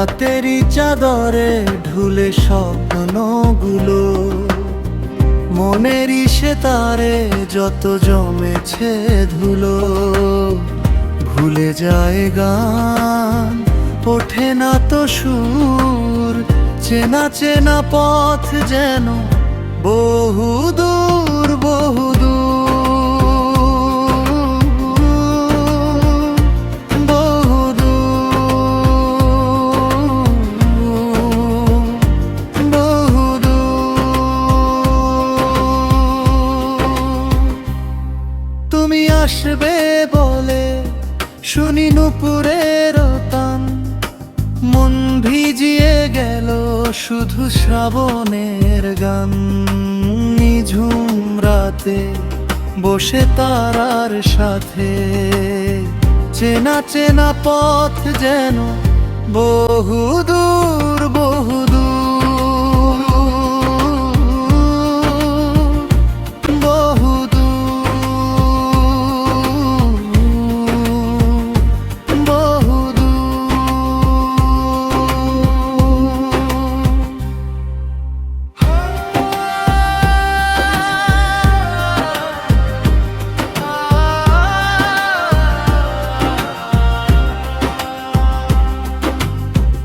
রাতেরই চাদরে ঢুলে স্বপ্নগুলো, মনেরই সেতারে যত জমেছে ধুলো। ভুলে যায় গান, ওঠে না তো সুর, চেনা চেনা পথ যেন বহুদূর বহুদূর। তুমি আসবে বলে শুনি নুপুরের টান, মন ভিজিয়ে গেল শুধু শ্রাবণের গান। নিঝুম রাতে বসে তারার সাথে, চেনা চেনা পথ যেন বহুদূর বহুদূর।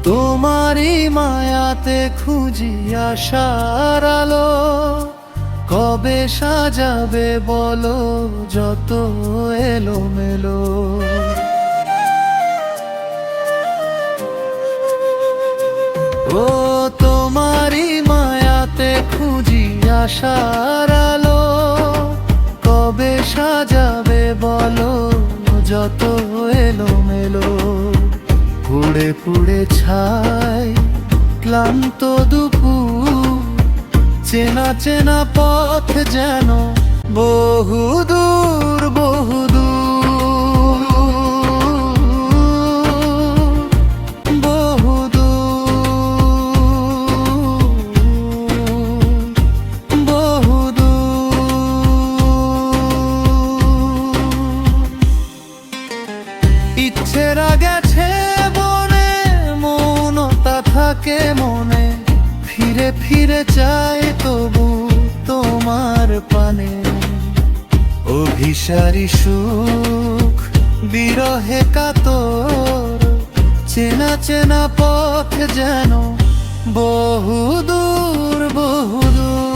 তোমারই মায়াতে খুঁজি আশার আলো, কবে সাজাবে বলো যত এলোমেলো। ও তোমারই মায়াতে খুঁজি আশার আলো, কবে সাজাবে বলো যত এলোমেলো। পুড়ে পুড়ে ছাই ক্লান্ত দুপুর, চেনা চেনা পথ যেন বহুদূর বহুদূর। ইচ্ছেরা গেছে বনে, মৌনতা থাকে মনে, ফিরে ফিরে চাই তবু তোমার পানে। অভিসারী সুখ বিরহে কাতর, চেনা চেনা পথ যেন বহুদূর বহুদূর।